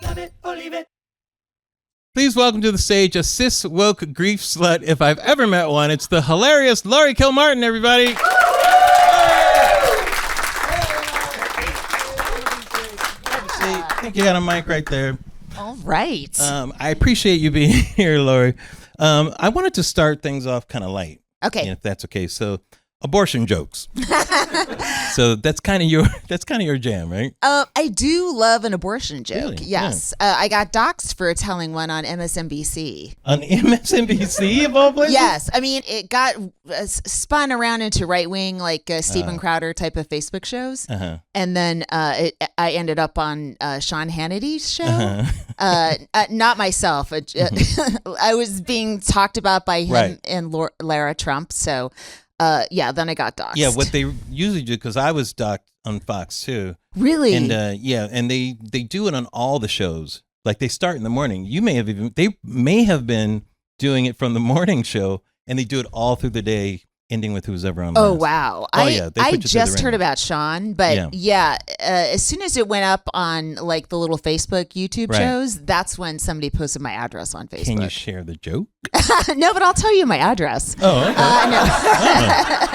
Love it or leave it. Please welcome to the stage a cis woke grief slut, if I've ever met one. It's the hilarious Laurie Kilmartin, everybody. I think you got a mic right there. All right. I appreciate you being here, Laurie. I wanted to start things off kind of light. Okay. If that's okay. So, abortion jokes. So that's kind of your jam, right? I do love an abortion joke. Really? Yes. I got doxxed for telling one on MSNBC. On MSNBC of all places? Yes. I mean, it got spun around into right wing, like Steven Crowder type of Facebook shows. Uh-huh. And then I ended up on Sean Hannity's show. Not myself. I was being talked about by him and Lara Trump. So, then I got doxxed. Yeah, what they usually do, because I was doxxed on Fox too. Really? And and they do it on all the shows. Like they start in the morning. They may have been doing it from the morning show, and they do it all through the day, ending with who's ever on. Oh wow! I you just heard about Sean, but as soon as it went up on like the little Facebook, YouTube shows, that's when somebody posted my address on Facebook. Can you share the joke? No, but I'll tell you my address. Oh, okay. No.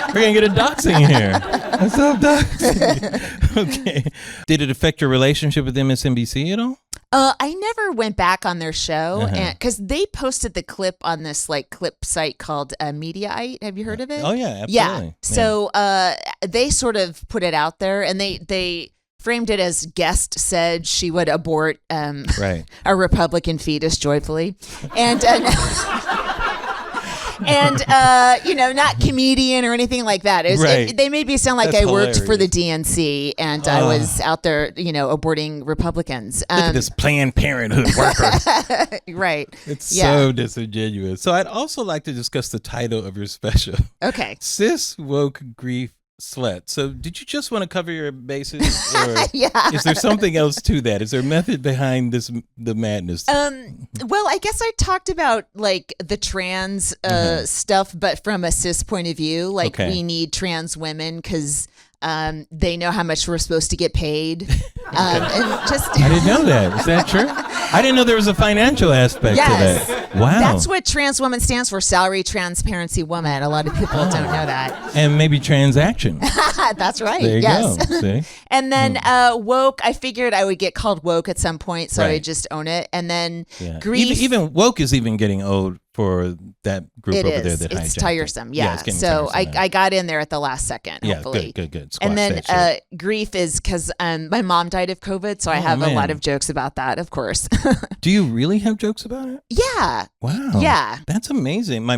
We're gonna get a doxing here. What's up, doxing? Okay. Did it affect your relationship with MSNBC at all? I never went back on their show because they posted the clip on this like clip site called Mediaite. Have you heard of it? Oh yeah, absolutely. Yeah. So they sort of put it out there, and they framed it as guest said she would abort a Republican fetus joyfully, and. Not comedian or anything like that. They made me sound like That's I worked hilarious. for the DNC and I was out there, aborting Republicans. Look at this Planned Parenthood worker. Right. It's so disingenuous. So I'd also like to discuss the title of your special. Okay. Cis Woke Grief Slut. So did you just want to cover your bases, or is there something else to that? Is there a method behind the madness? Well, I guess I talked about like the trans stuff, but from a cis point of view, like we need trans women because they know how much we're supposed to get paid. I didn't know that. Is that true? I didn't know there was a financial aspect to that. Wow. That's what trans woman stands for, salary transparency woman. A lot of people don't know that. And maybe transaction. That's right. There you go. See? And then woke, I figured I would get called woke at some point, so I just own it. And then grief. Even woke is even getting old for that group over there that hijacked it's tiresome. it. Yeah. It's getting so tiresome I got in there at the last second, hopefully. Good. Squash and then that shit. grief is because my mom died of COVID, so I have a lot of jokes about that, of course. Do you really have jokes about it? Yeah. Wow. Yeah. That's amazing. I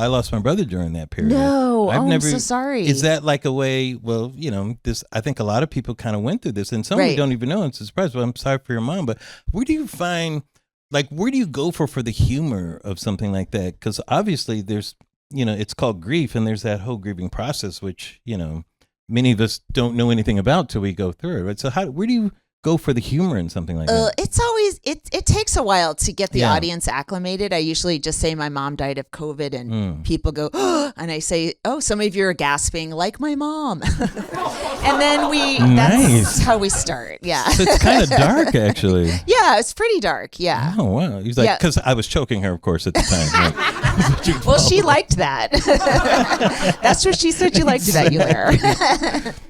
lost my brother during that period. No. I'm so sorry. Is that like a way, well, this, I think a lot of people kind of went through this, and some of you don't even know. It's a surprise, but I'm sorry for your mom. But where do you find, where do you go for the humor of something like that? Because obviously there's, it's called grief, and there's that whole grieving process, which, many of us don't know anything about till we go through it. Right? So where do you go for the humor in something like that? It's always, it takes a while to get the audience acclimated. I usually just say my mom died of COVID and people go, oh, and I say, oh, some of you are gasping like my mom. And then that's how we start. Yeah. So it's kind of dark, actually. Yeah, it's pretty dark. Yeah. Oh, wow. He's like, because I was choking her, of course, at the time. Right? Well, she liked that. That's what she said she liked about you, Larry.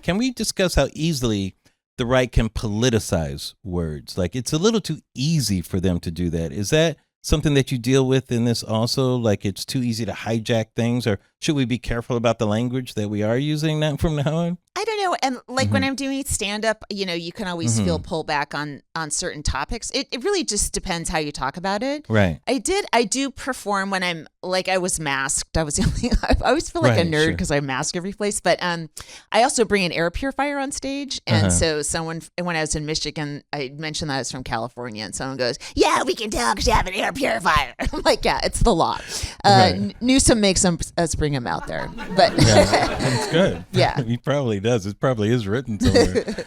Can we discuss how easily the right can politicize words? Like, it's a little too easy for them to do that. Is that something that you deal with in this also? Like, it's too easy to hijack things, or should we be careful about the language that we are using now from now on? I don't know. And when I'm doing stand-up, you can always feel pullback on certain topics. It really just depends how you talk about it. Right. I do perform when I'm I was masked. I was the only, I always feel like a nerd because I mask every place. But I also bring an air purifier on stage. And so when I was in Michigan, I mentioned that I was from California, and someone goes, yeah, we can tell because you have an air purifier. I'm like, yeah, it's the law. Newsom makes us bring him out there. But that's good. Yeah. He probably does. It probably is written somewhere.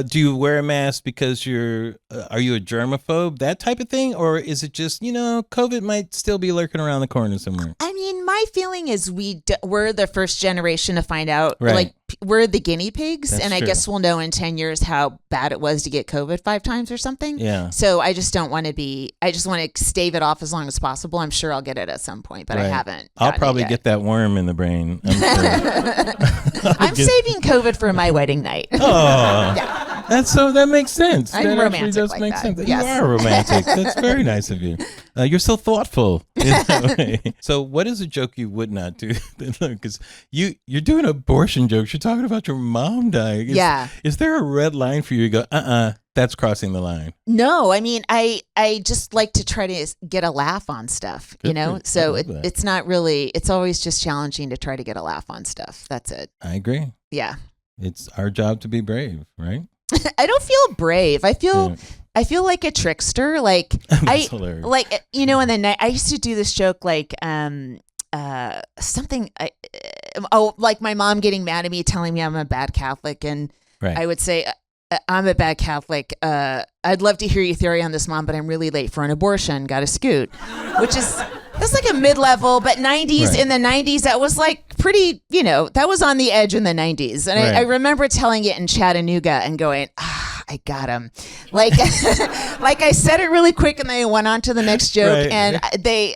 Do you wear a mask because are you a germaphobe, that type of thing? Or is it just, COVID might still be lurking around the corner somewhere? I mean, my feeling is we're the first generation to find out, we're the guinea pigs. That's and I true. guess we'll know in 10 years how bad it was to get COVID 5 times or something. Yeah. So I just don't want to I just want to stave it off as long as possible. I'm sure I'll get it at some point, but I haven't. I'll probably get that worm in the brain. I'm sure. I'm saving COVID for my wedding night. Oh, Yeah. that makes sense. I'm that romantic actually does like make that. sense. Yes. You are romantic. That's very nice of you. You're so thoughtful in that way. So what is a joke you would not do? Because you're doing abortion jokes. You're talking about your mom dying. Is there a red line for you to go, that's crossing the line? No, I mean, I just like to try to get a laugh on stuff, you know? So it's not really, it's always just challenging to try to get a laugh on stuff. That's it. I agree. Yeah. It's our job to be brave, right? I don't feel brave. I feel like a trickster. Like hilarious. like, you know, in the night, I used to do this joke, like, something, like my mom getting mad at me, telling me I'm a bad Catholic. And I would say, I'm a bad Catholic. I'd love to hear your theory on this, Mom, but I'm really late for an abortion. Got to scoot, that's like a mid-level, but 90s, in the 90s, that was like pretty, you know, that was on the edge in the 90s. And I remember telling it in Chattanooga and going, I got him. Like, like I said it really quick and they went on to the next joke. And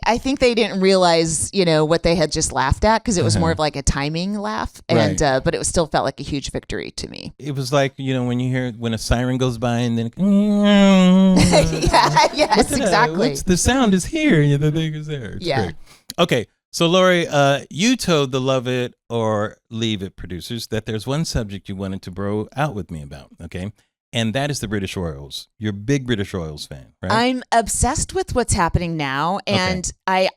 I think they didn't realize, you know, what they had just laughed at, because it was more of like a timing laugh. And, but it still felt like a huge victory to me. It was like, you know, when a siren goes by and then, yes, exactly. The sound is here. The thing is there. It's great. Okay. So, Laurie, you told the Love It or Leave It producers that there's one subject you wanted to bro out with me about, okay? And that is the British Royals. You're a big British Royals fan, right? I'm obsessed with what's happening now, and I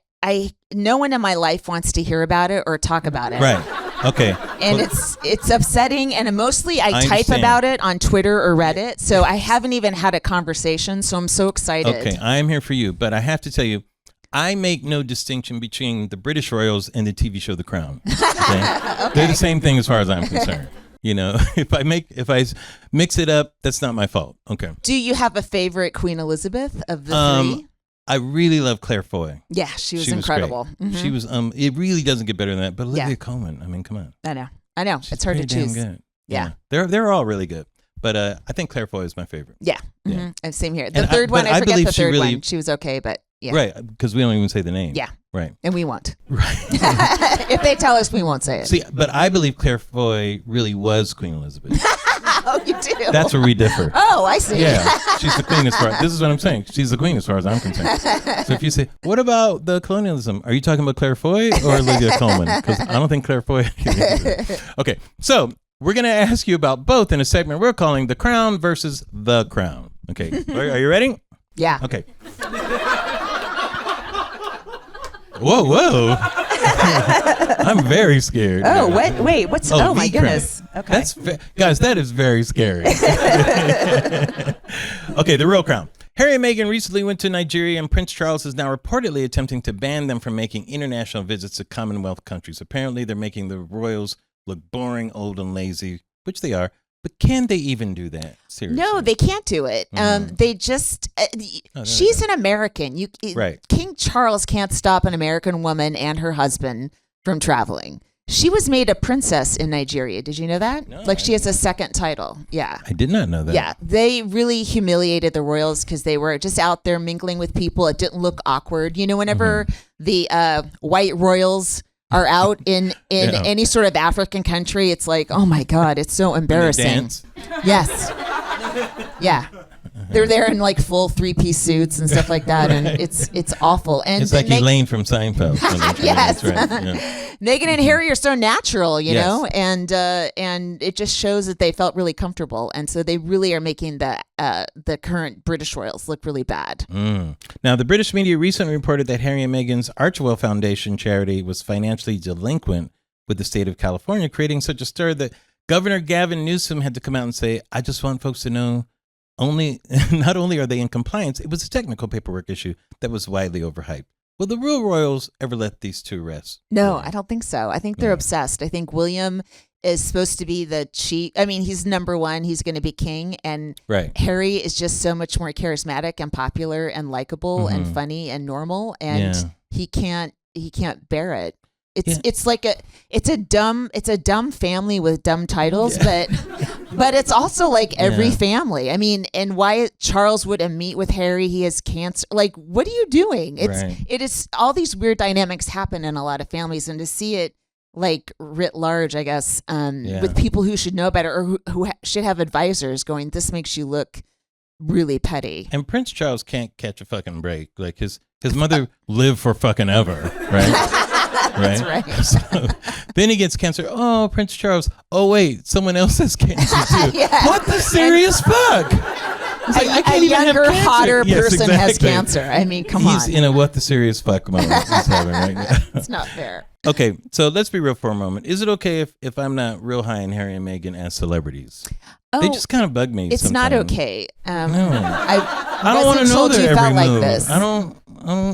no one in my life wants to hear about it or talk about it. Right. Okay. And it's upsetting, and mostly I type about it on Twitter or Reddit, so I haven't even had a conversation, so I'm so excited. Okay, I am here for you, but I have to tell you, I make no distinction between the British Royals and the TV show The Crown. Okay? They're the same thing as far as I'm concerned. You know, if I mix it up, that's not my fault. Okay. Do you have a favorite Queen Elizabeth of the three? I really love Claire Foy. Yeah, she was incredible. Mm-hmm. She was. It really doesn't get better than that. But Olivia Colman, I mean, come on. I know. She's it's hard to choose. Good. Yeah. They're all really good. But I think Claire Foy is my favorite. Yeah. Mm-hmm. And same here. The third one, I forget the third one. She was okay, but yeah. Right, because we don't even say the name. Yeah. Right. And we won't. Right. If they tell us, we won't say it. See, but I believe Claire Foy really was Queen Elizabeth. Oh, you do? That's where we differ. Oh, I see. Yeah, she's the queen as far this is what I'm saying. She's the queen as far as I'm concerned. So if you say, what about the colonialism? Are you talking about Claire Foy or Olivia Colman? Because I don't think Claire Foy. Okay, so we're going to ask you about both in a segment we're calling The Crown versus The Crown. Okay, are you ready? Yeah. Okay. Whoa. I'm very scared. Oh, wait, what's, oh my goodness. Okay. Guys, that is very scary. Okay, the real crown. Harry and Meghan recently went to Nigeria, and Prince Charles is now reportedly attempting to ban them from making international visits to Commonwealth countries. Apparently, they're making the royals look boring, old, and lazy, which they are. But can they even do that? Seriously? No, they can't do it. They just, she's an American. King Charles can't stop an American woman and her husband from traveling. She was made a princess in Nigeria. Did you know that? No, she has a second title. Yeah. I did not know that. Yeah. They really humiliated the royals because they were just out there mingling with people. It didn't look awkward. You know, whenever the white royals are out in any sort of African country, it's like, oh my God, it's so embarrassing. Yes. Yeah. They're there in like full 3-piece suits and stuff like that, and it's awful. And it's like Elaine from Seinfeld. Yes. Right. Yeah. Meghan and Harry are so natural, you know, and it just shows that they felt really comfortable, and so they really are making the current British royals look really bad. Now, the British media recently reported that Harry and Meghan's Archewell Foundation charity was financially delinquent with the state of California, creating such a stir that Governor Gavin Newsom had to come out and say, "I just want folks to know." Not only are they in compliance, it was a technical paperwork issue that was widely overhyped. Will the real royals ever let these two rest? No, I don't think so. I think they're obsessed. I think William is supposed to be the chief. I mean, he's number one. He's going to be king. And Harry is just so much more charismatic and popular and likable and funny and normal. And he can't bear it. It's like it's a dumb family with dumb titles, but it's also like every family. I mean, and why Charles wouldn't meet with Harry? He has cancer. Like, what are you doing? It is all these weird dynamics happen in a lot of families, and to see it like writ large, I guess, with people who should know better or who should have advisors going, this makes you look really petty. And Prince Charles can't catch a fucking break. Like his mother lived for fucking ever, right? That's right. So, then he gets cancer. Oh, Prince Charles. Oh, wait, someone else has cancer too. What the serious fuck? Like, a younger, hotter person has cancer. I mean, come on. He's in a what the serious fuck moment he's having right now. It's not fair. Okay, so let's be real for a moment. Is it okay if I'm not real high in Harry and Meghan as celebrities? Oh, they just kind of bug me. It's sometimes. Not okay. No, I don't want to know their every move. Like this. I don't.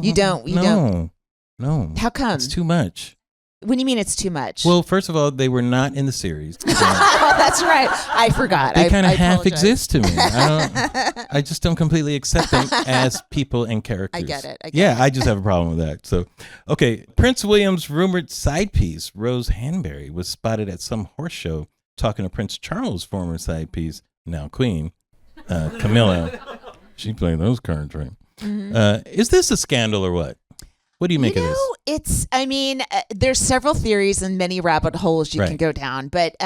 You don't. No. How come? It's too much. What do you mean it's too much? Well, first of all, they were not in the series. Oh, that's right. I forgot. They kind of half exist to me. I just don't completely accept them as people and characters. I get it. I just have a problem with that. So, okay. Prince William's rumored side piece, Rose Hanbury, was spotted at some horse show talking to Prince Charles' former side piece, now Queen, Camilla. She played those cards, right? Mm-hmm. Is this a scandal or what? What do you make of this? There's several theories and many rabbit holes you can go down. But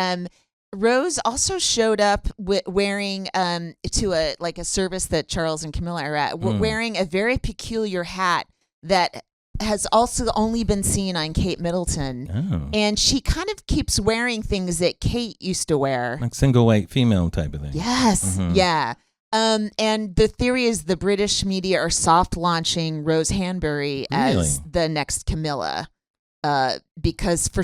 Rose also showed up wearing to a service that Charles and Camilla are at, wearing a very peculiar hat that has also only been seen on Kate Middleton. Oh. And she kind of keeps wearing things that Kate used to wear. Like single white female type of thing. Yes. Mm-hmm. Yeah. And the theory is the British media are soft launching Rose Hanbury as the next Camilla, because for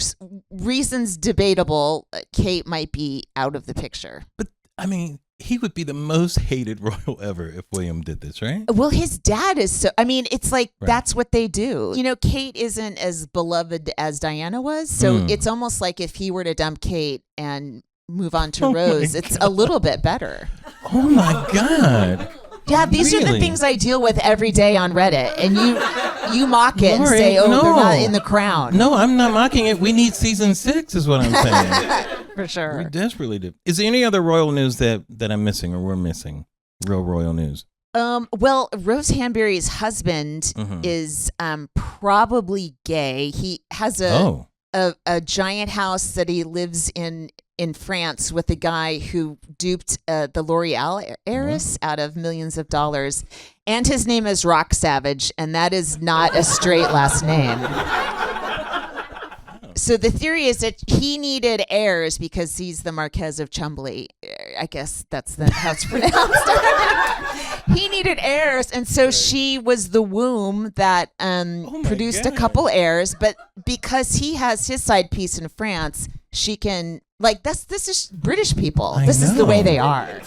reasons debatable, Kate might be out of the picture. But I mean, he would be the most hated royal ever if William did this, right? Well, his dad is so. I mean, it's like that's what they do. You know, Kate isn't as beloved as Diana was, so it's almost like if he were to dump Kate and move on to Rose, it's a little bit better. Oh my God. Yeah, these are the things I deal with every day on Reddit, and you mock it and say, they're not in the crown. No, I'm not mocking it. We need season 6 is what I'm saying. For sure. We desperately do. Is there any other royal news that I'm missing or we're missing? Real royal news. Well, Rose Hanbury's husband is probably gay. He has a giant house that he lives in France with a guy who duped the L'Oreal heiress out of millions of dollars. And his name is Rock Savage, and that is not a straight last name. So the theory is that he needed heirs because he's the Marquess of Chumbley. I guess that's how it's pronounced. He needed heirs, and so she was the womb that produced a couple heirs. But because he has his side piece in France, she can this is British people. This is the way they are,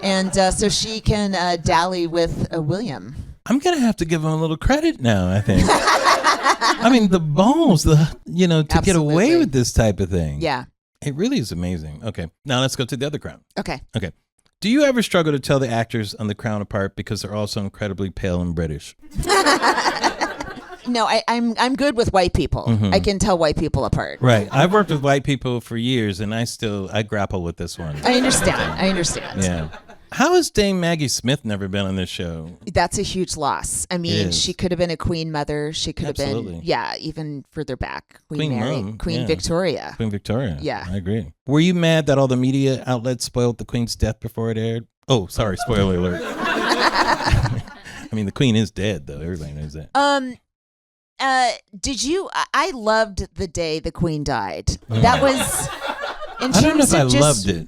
and so she can dally with William. I'm gonna have to give him a little credit now. I think. I mean, the balls, to Absolutely. Get away with this type of thing. Yeah. It really is amazing. Okay. Now let's go to the other crown. Okay. Do you ever struggle to tell the actors on the crown apart because they're all so incredibly pale and British? No, I'm good with white people. I can tell white people apart. Right. I've worked with white people for years, and I grapple with this one. I understand. Yeah. How has Dame Maggie Smith never been on this show? That's a huge loss. I mean, she could have been a queen mother. She could have been, even further back. Queen Mary, Mom, Queen Victoria. Queen Victoria. Yeah. I agree. Were you mad that all the media outlets spoiled the Queen's death before it aired? Oh, sorry. Spoiler alert. I mean, the Queen is dead, though. Everybody knows that. I loved the day the Queen died. That was... I don't know if I loved it.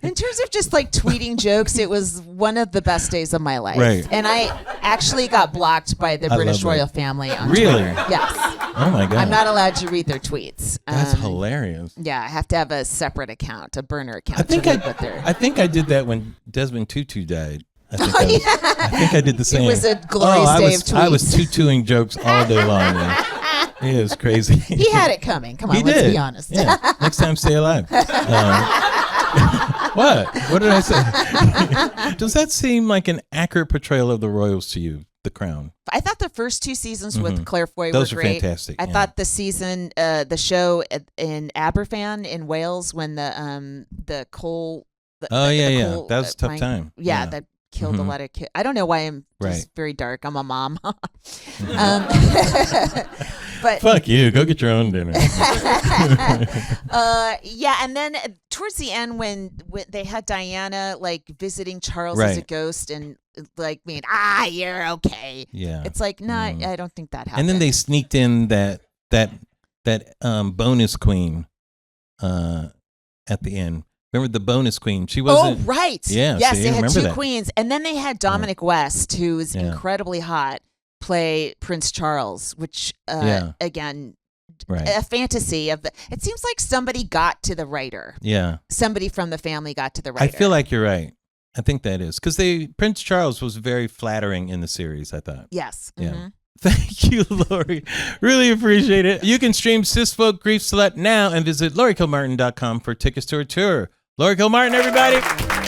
In terms of just tweeting jokes, it was one of the best days of my life. Right. And I actually got blocked by the British royal family on Twitter. Yes. Oh my God. I'm not allowed to read their tweets. That's hilarious. Yeah, I have to have a separate account, a burner account. I think I did that when Desmond Tutu died. I think I did the same. It was a glorious day of tweets. I was tutuing jokes all day long. It was crazy. He had it coming. Come on, let's be honest. Yeah. Next time, stay alive. What? What did I say? Does that seem like an accurate portrayal of the royals to you? The Crown. I thought the first 2 seasons with Claire Foy Those were are great. fantastic. I thought the season, the show in Aberfan in Wales when the coal. That was a tough time. Yeah, that killed a lot of kids. I don't know why I'm just very dark. I'm a mom. But fuck you. Go get your own dinner. Yeah, and then towards the end when they had Diana like visiting Charles as a ghost and like being you're okay. Yeah, it's like I don't think that happened. And then they sneaked in that bonus queen at the end. Remember the bonus queen? She wasn't. Oh right. Yeah. Yes, see, they had 2 that. queens, and then they had Dominic West, who is incredibly hot, play Prince Charles, which again. Right. A fantasy of it seems like somebody got to the writer. Yeah. Somebody from the family got to the writer. I feel like you're right. I think that is because Prince Charles was very flattering in the series, I thought. Yes. Yeah. Thank you, Laurie. Really appreciate it. You can stream Cis Folk Grief Slut now and visit lauriekilmartin.com for tickets to her tour. Laurie Kilmartin, everybody.